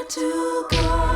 to go.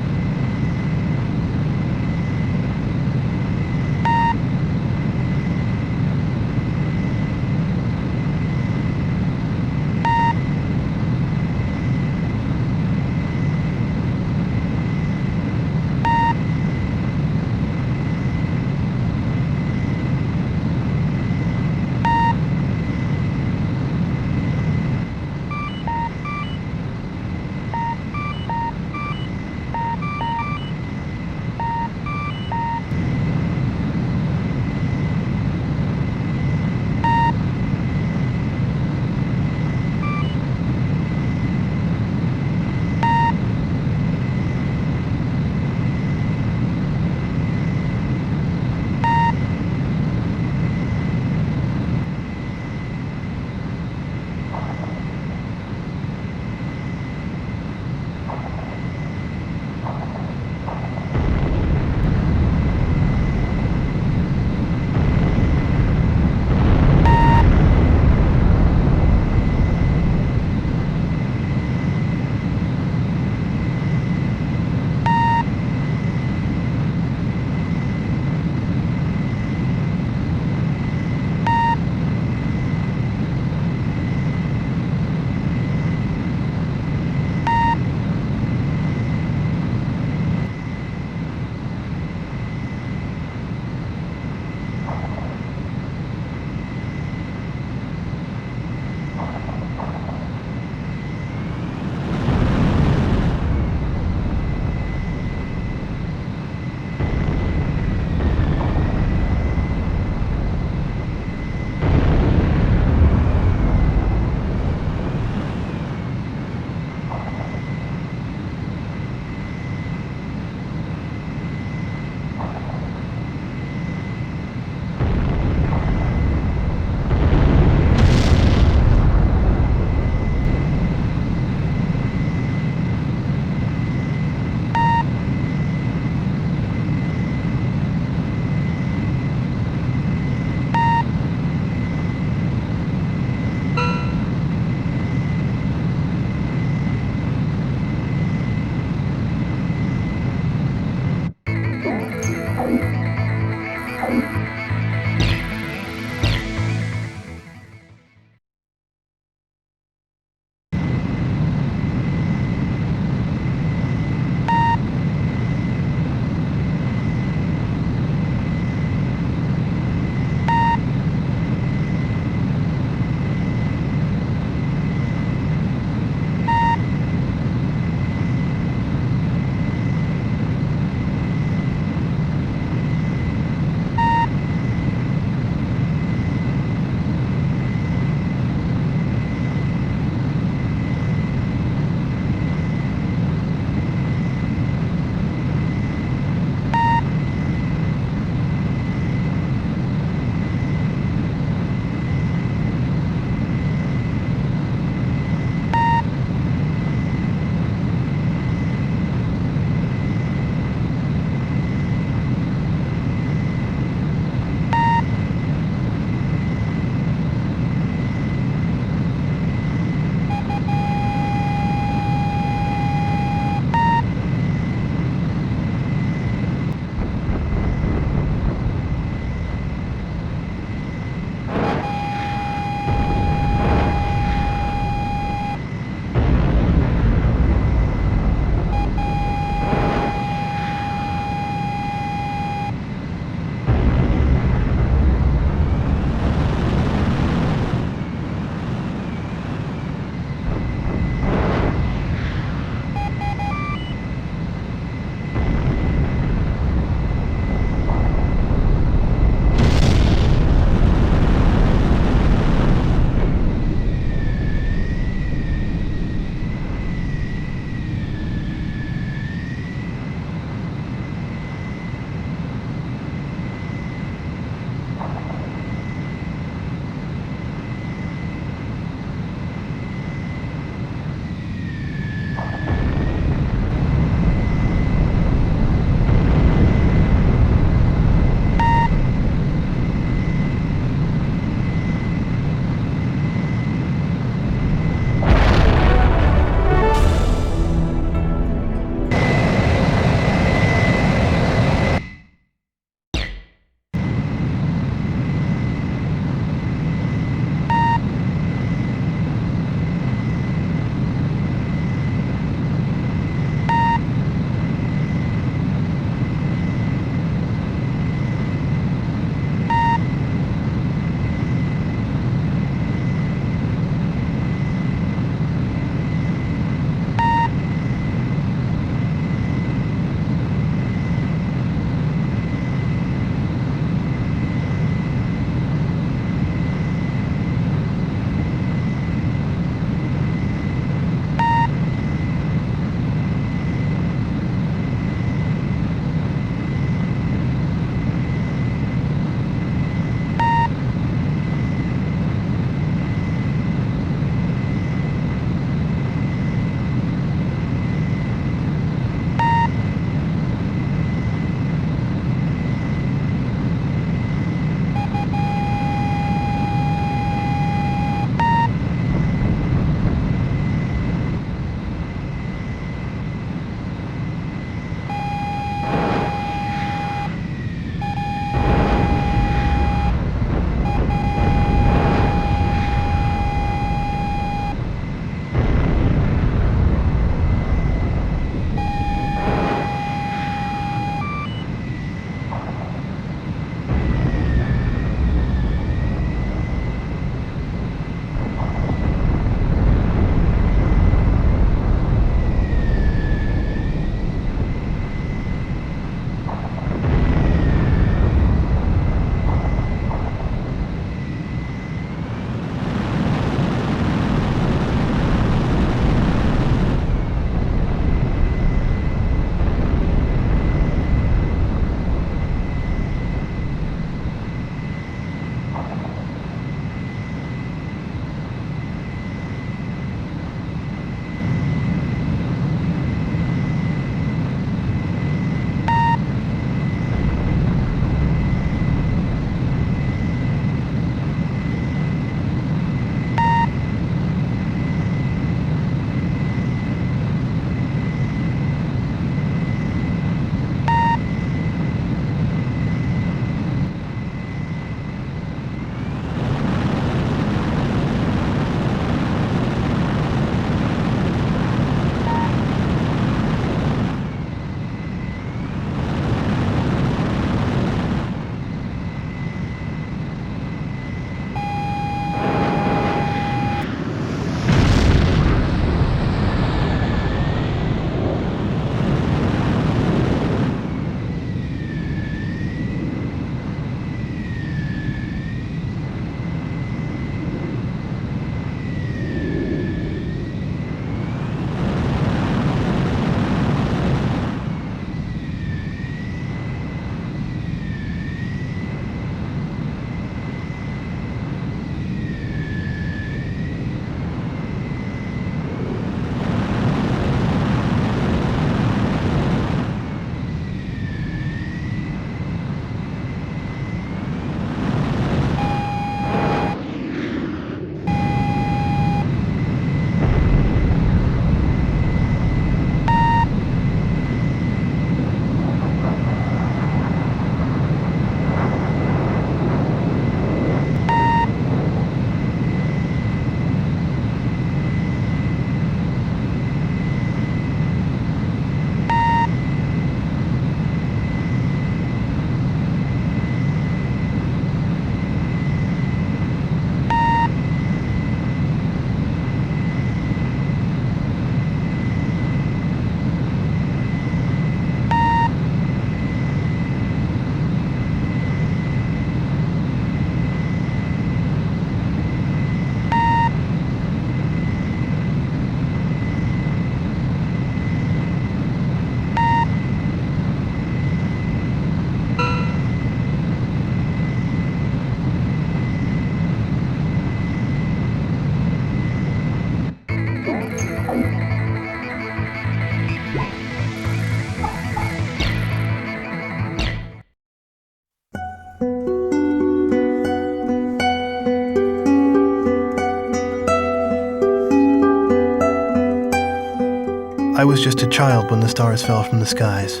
I was just a child when the stars fell from the skies,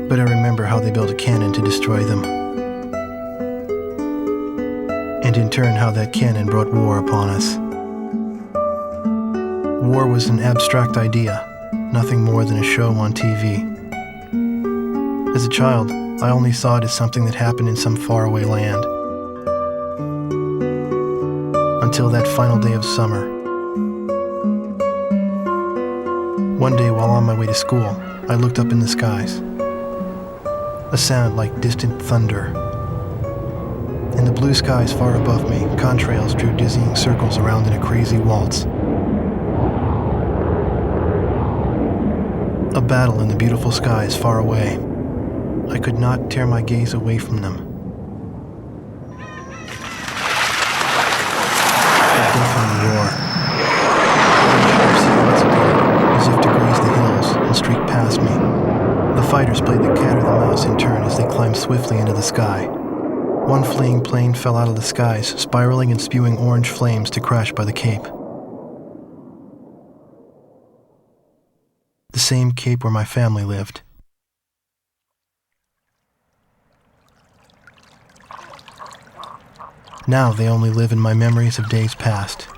but I remember how they built a cannon to destroy them, and in turn how that cannon brought war upon us. War was an abstract idea, nothing more than a show on TV. As a child, I only saw it as something that happened in some faraway land. Until that final day of summer. One day while on my way to school, I looked up in the skies. A sound like distant thunder. In the blue skies far above me, contrails drew dizzying circles around in a crazy waltz. A battle in the beautiful skies far away. I could not tear my gaze away from them. The deafening roar. Silhouettes appeared, as if to graze the hills and streak past me. The fighters played the cat or the mouse in turn as they climbed swiftly into the sky. One fleeing plane fell out of the skies, spiraling and spewing orange flames to crash by the Cape. The same Cape where my family lived. Now they only live in my memories of days past.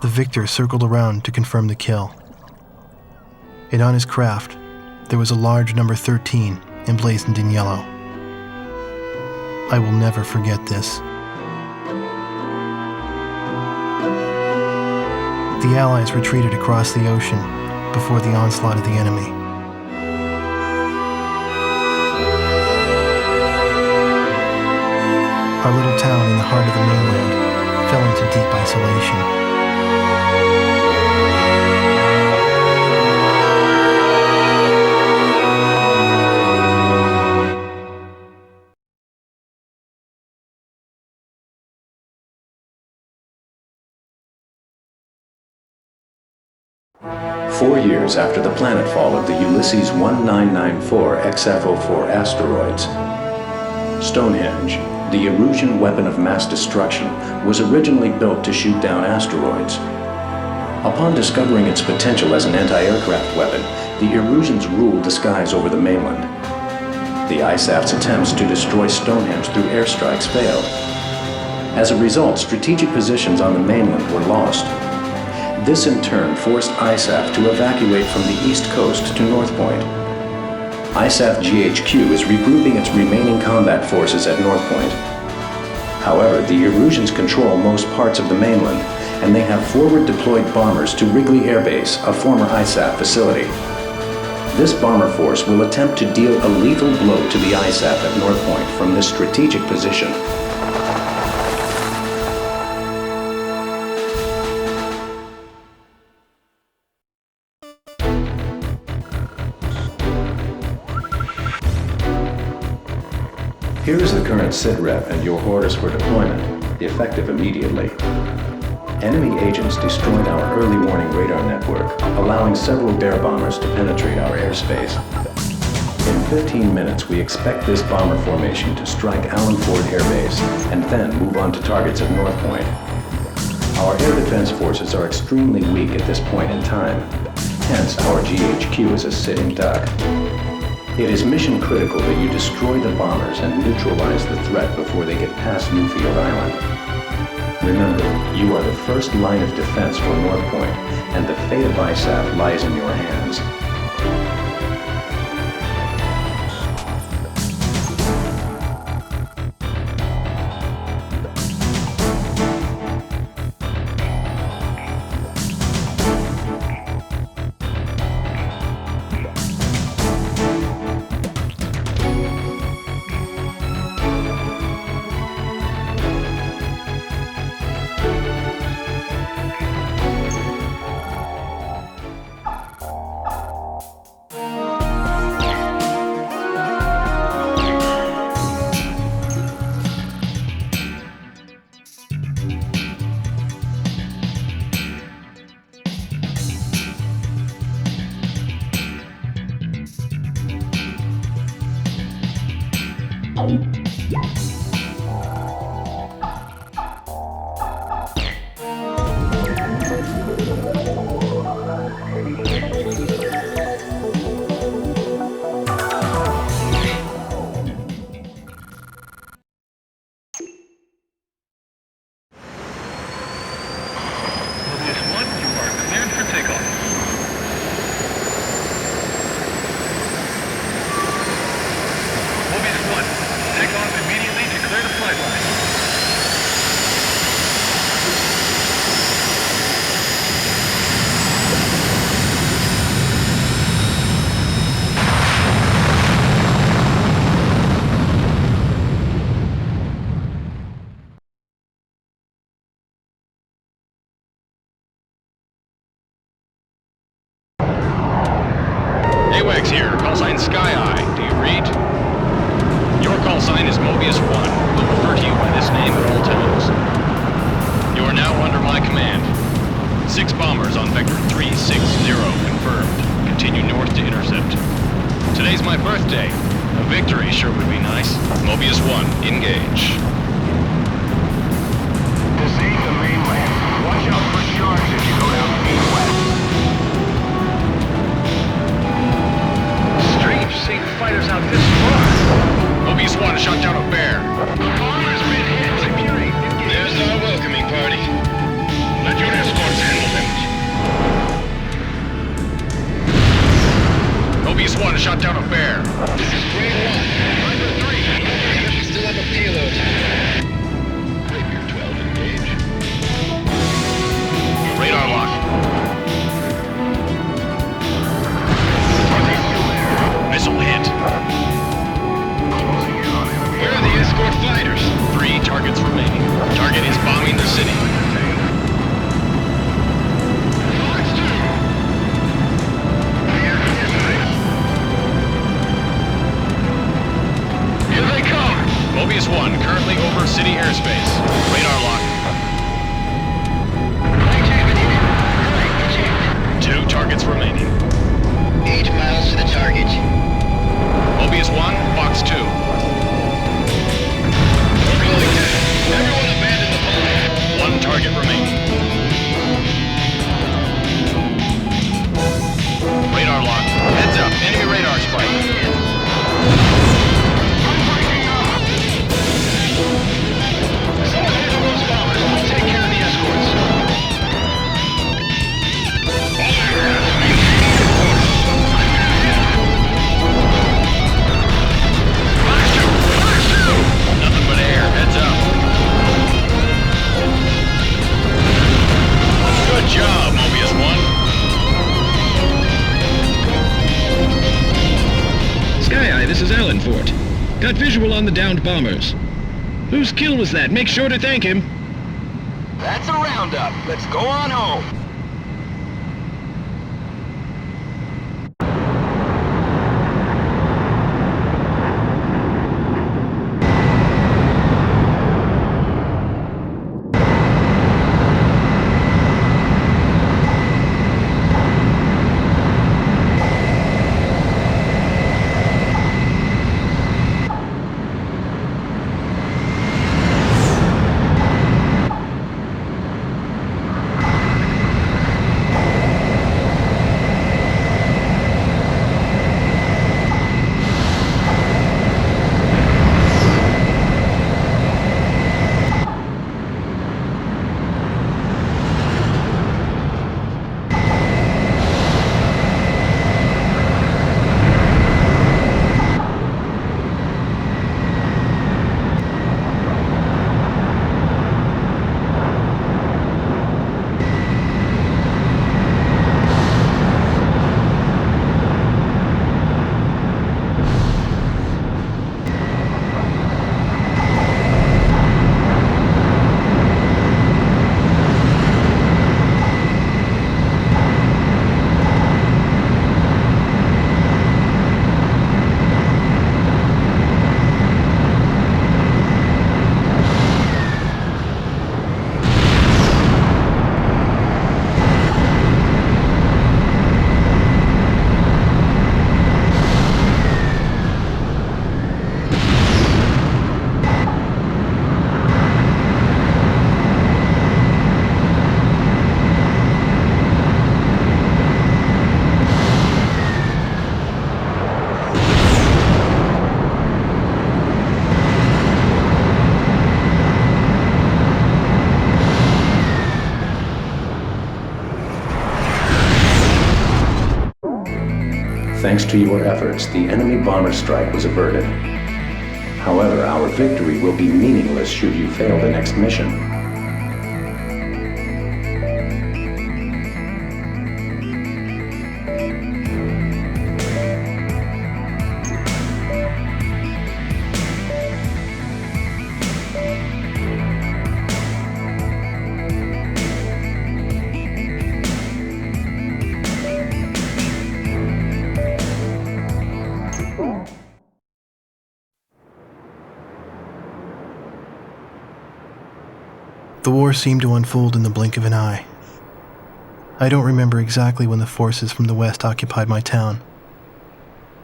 The victor circled around to confirm the kill. And on his craft, there was a large number 13 emblazoned in yellow. I will never forget this. The Allies retreated across the ocean before the onslaught of the enemy. Our little town in the heart of the mainland fell into deep isolation. Four years after the planetfall of the Ulysses 1994 XF-04 asteroids, Stonehenge, the Erusian weapon of mass destruction, was originally built to shoot down asteroids. Upon discovering its potential as an anti-aircraft weapon, the Erusians ruled the skies over the mainland. The ISAF's attempts to destroy Stonehenge through airstrikes failed. As a result, strategic positions on the mainland were lost. This in turn forced ISAF to evacuate from the east coast to North Point. ISAF GHQ is regrouping its remaining combat forces at North Point. However, the Erusians control most parts of the mainland, and they have forward-deployed bombers to Wrigley Air Base, a former ISAF facility. This bomber force will attempt to deal a lethal blow to the ISAF at North Point from this strategic position. Here is the current SITREP and your orders for deployment, effective immediately. Enemy agents destroyed our early warning radar network, allowing several bear bombers to penetrate our airspace. In 15 minutes, we expect this bomber formation to strike Allen Ford Air Base and then move on to targets at North Point. Our air defense forces are extremely weak at this point in time, hence our GHQ is a sitting duck. It is mission critical that you destroy the bombers and neutralize the threat before they get past Newfield Island. Remember, you are the first line of defense for North Point, and the fate of ISAF lies in your hands. Kovacs here, call sign Sky Eye. Do you read? Your call sign is Mobius 1. We'll refer to you by this name at all times. You are now under my command. 6 bombers on Vector 360 confirmed. Continue north to intercept. Today's my birthday. A victory sure would be nice. Mobius 1, engage. This ain't the mainland. Watch out for sharks if you go down east-west. Strange seeing fighters out this far. Mobius 1 shot down a bear. Bomber's been hit. Securing. There's our welcoming party. Let your escorts handle them. Mobius 1 shot down a bear. This is grade 1. Viper 3. We still have a payload. Rapier 12, engage. Radar lock. Are they still there? Missile hit. Closing in on enemy. Where are the escort fighters? 3 targets remaining. Target is bombing the city. Fox 2. The air conditioning. Here they come! Mobius 1 currently over city airspace. Radar lock. 2 targets remaining. 8 miles to the target. Mobius 1, Fox 2. We're going down. Everyone abandon the bomb. 1 target remaining. Radar lock. Heads up. Enemy radar spike. Someone handle those bombers. We'll take care of the escorts. Nothing but air. Heads up. Good job, Mobius 1. Sky Eye, this is Alan Fort. Got visual on the downed bombers. Whose kill was that? Make sure to thank him. That's a roundup. Let's go on home. Thanks to your efforts, the enemy bomber strike was averted. However, our victory will be meaningless should you fail the next mission. The war seemed to unfold in the blink of an eye. I don't remember exactly when the forces from the west occupied my town.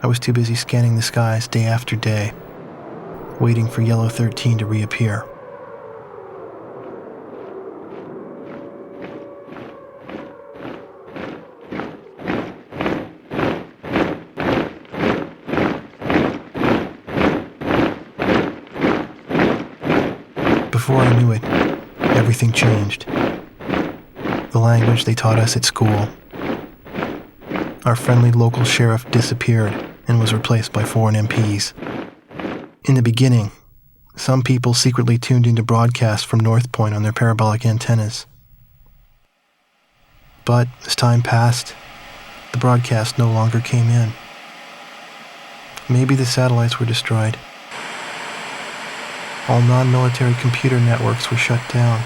I was too busy scanning the skies day after day, waiting for Yellow 13 to reappear. Before I knew it, everything changed. The language they taught us at school. Our friendly local sheriff disappeared and was replaced by foreign MPs. In the beginning, some people secretly tuned into broadcasts from North Point on their parabolic antennas. But as time passed, the broadcast no longer came in. Maybe the satellites were destroyed. All non-military computer networks were shut down.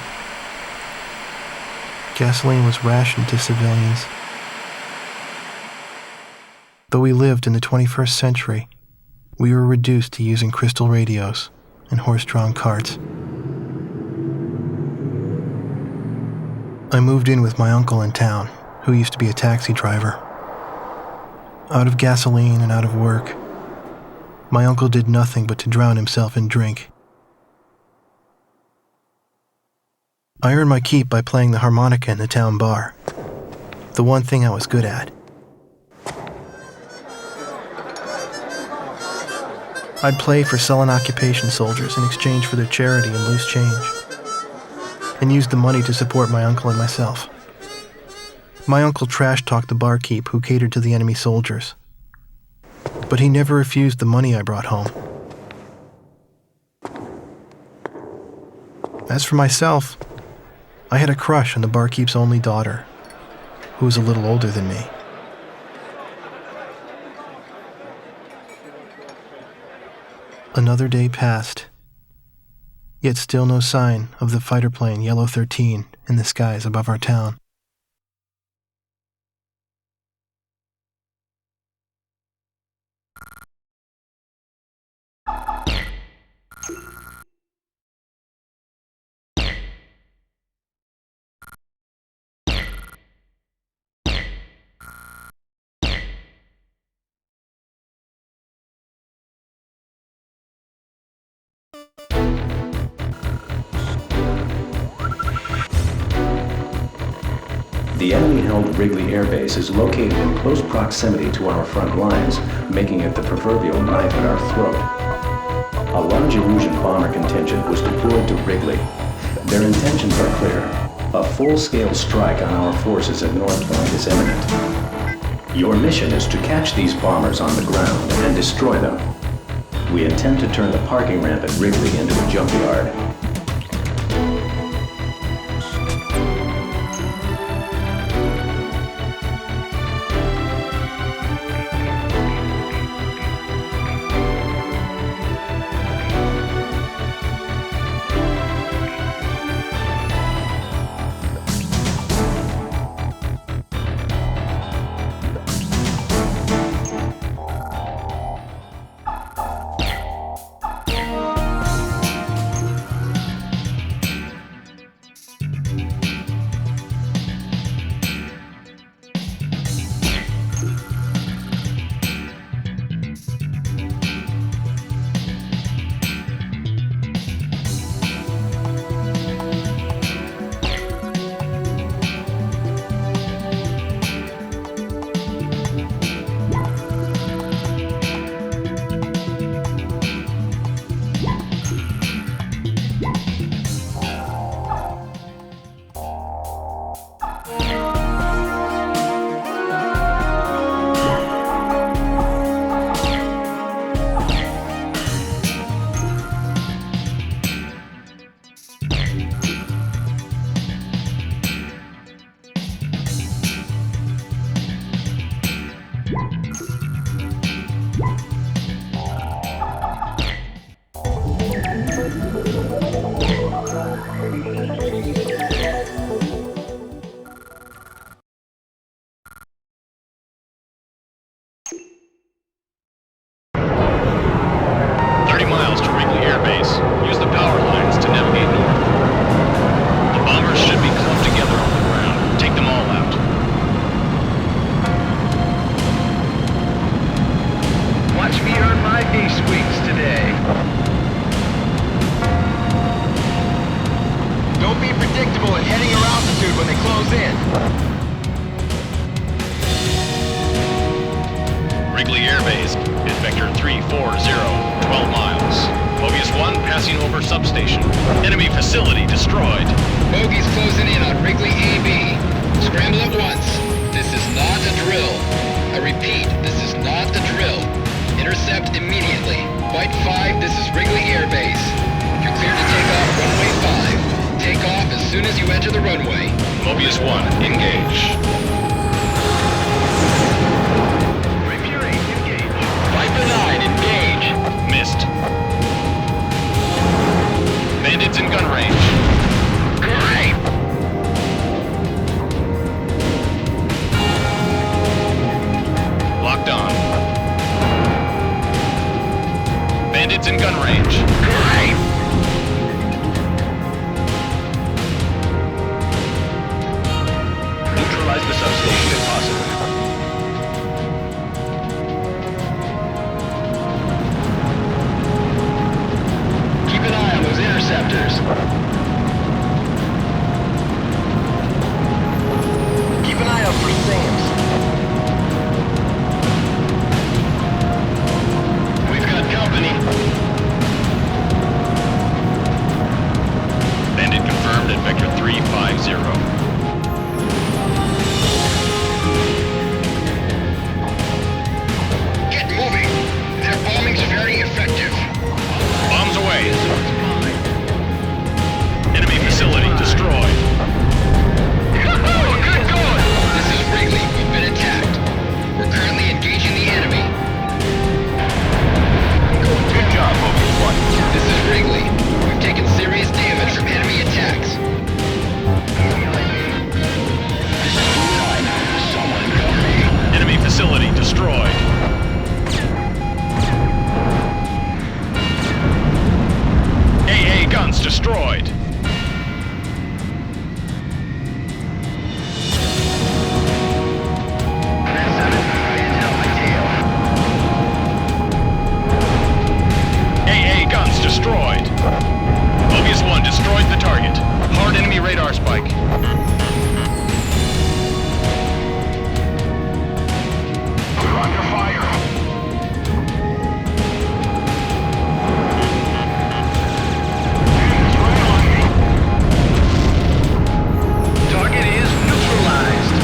Gasoline was rationed to civilians. Though we lived in the 21st century, we were reduced to using crystal radios and horse-drawn carts. I moved in with my uncle in town, who used to be a taxi driver. Out of gasoline and out of work, my uncle did nothing but to drown himself in drink. I earned my keep by playing the harmonica in the town bar, the one thing I was good at. I'd play for sullen occupation soldiers in exchange for their charity and loose change, and used the money to support my uncle and myself. My uncle trash-talked the barkeep who catered to the enemy soldiers, but he never refused the money I brought home. As for myself, I had a crush on the barkeep's only daughter, who was a little older than me. Another day passed, yet still no sign of the fighter plane Yellow 13 in the skies above our town. The enemy-held Wrigley Air Base is located in close proximity to our front lines, making it the proverbial knife at our throat. A large Erusian bomber contingent was deployed to Wrigley. Their intentions are clear. A full-scale strike on our forces at North Point is imminent. Your mission is to catch these bombers on the ground and destroy them. We intend to turn the parking ramp at Wrigley into a junkyard. facility destroyed. Bogey's closing in on Wrigley AB. Scramble at once. This is not a drill. I repeat, this is not a drill. Intercept immediately. White 5, this is Wrigley Air Base. You're cleared to take off runway 5. Take off as soon as you enter the runway. Mobius 1, engage. Viper 9, engage. Missed. Bandits in gun range. Great! Locked on. Bandits in gun range. Great! Neutralize the substation if possible. Keep an eye on those interceptors. Keep an eye out for SAMs. We've got company. Bandit confirmed at Vector 350. Get moving. Their bombing's very effective. Bombs away. Enemy facility destroyed. Good going. This is Wrigley. We've been attacked. We're currently engaging the enemy. Good job, Mobius 1. This is Wrigley. We've taken serious damage from enemy attacks. Someone cover me. Enemy facility destroyed. AA guns destroyed. AA guns destroyed. Mobius 1 destroyed the target. Hard enemy radar spike. We're under fire. Enemy's right on me. Target is neutralized.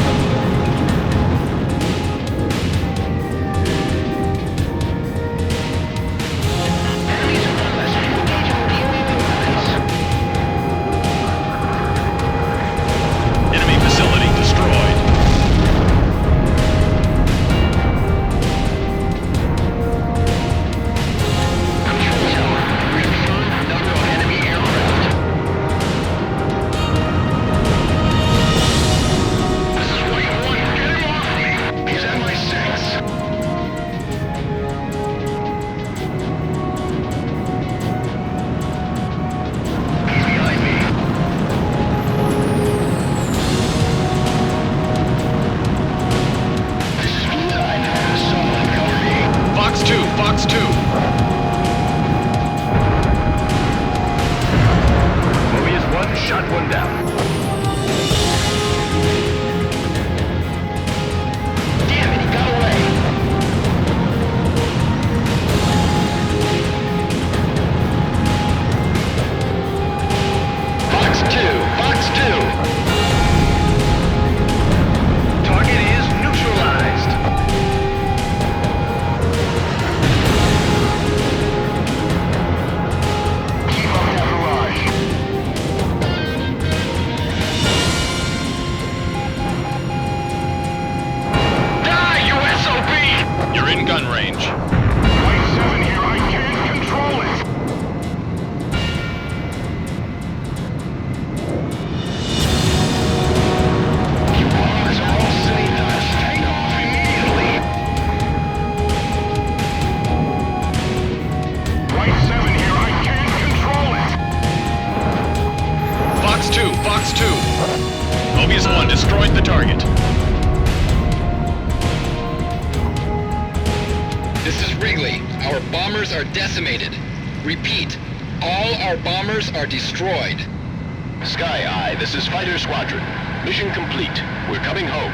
Enemy facility destroyed. Number of enemy aircraft. This is White 1. Get him off me. He's at my 6. He's behind me. This is time. Someone cover me. Fox 2, Fox 2. Mobius 1 shot one down. Damn it, he got away. Fox 2, Fox 2. Target is neutralized. Keep up that barrage. Die, you SOB! You're in gun range. White 7 here. I can't control it. Bombers are all sitting ducks. Take off immediately. White 7 here. I can't control it. Fox 2, Fox 2. Mobius 1 destroyed the target. This is Wrigley. Our bombers are decimated. Repeat, all our bombers are destroyed. Sky Eye, this is Fighter Squadron. Mission complete. We're coming home.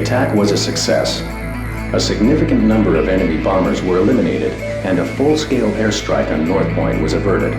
attack was a success. A significant number of enemy bombers were eliminated, and a full-scale airstrike on North Point was averted.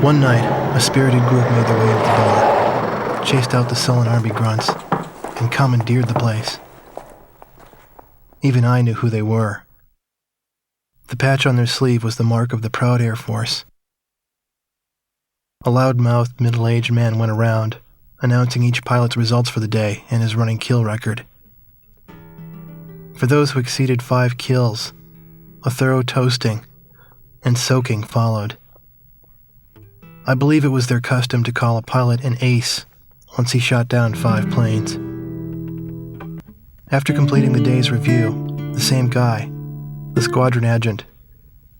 One night, a spirited group made their way into the bar, chased out the sullen army grunts, and commandeered the place. Even I knew who they were. The patch on their sleeve was the mark of the proud Air Force. A loud-mouthed, middle-aged man went around, announcing each pilot's results for the day and his running kill record. For those who exceeded 5 kills, a thorough toasting and soaking followed. I believe it was their custom to call a pilot an ace once he shot down 5 planes. After completing the day's review, the same guy, the squadron adjutant,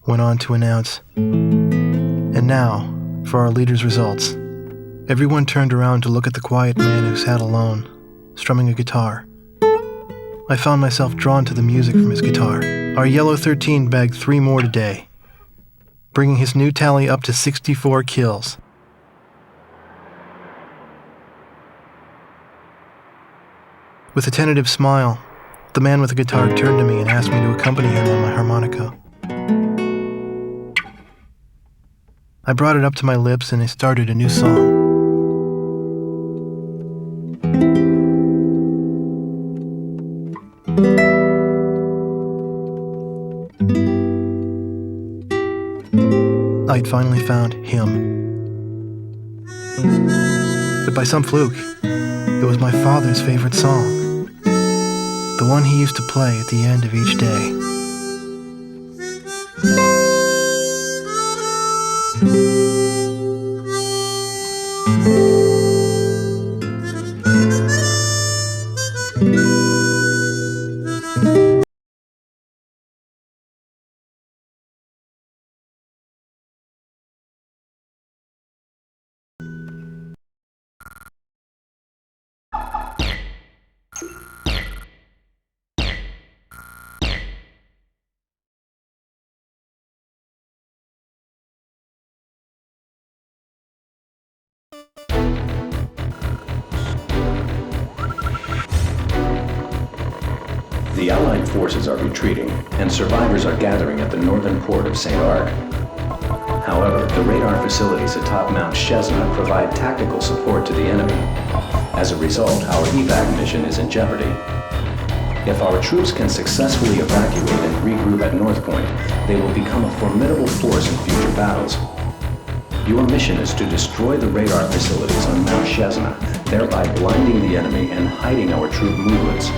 went on to announce, "And now, for our leader's results." Everyone turned around to look at the quiet man who sat alone, strumming a guitar. I found myself drawn to the music from his guitar. Our Yellow 13 bagged 3 more today, bringing his new tally up to 64 kills. With a tentative smile, the man with the guitar turned to me and asked me to accompany him on my harmonica. I brought it up to my lips and I started a new song. I'd finally found him. But by some fluke, it was my father's favorite song, the one he used to play at the end of each day. The Allied forces are retreating, and survivors are gathering at the northern port of St. Arc. However, the radar facilities atop Mount Shesna provide tactical support to the enemy. As a result, our evac mission is in jeopardy. If our troops can successfully evacuate and regroup at North Point, they will become a formidable force in future battles. Your mission is to destroy the radar facilities on Mount Shesna, thereby blinding the enemy and hiding our troop movements.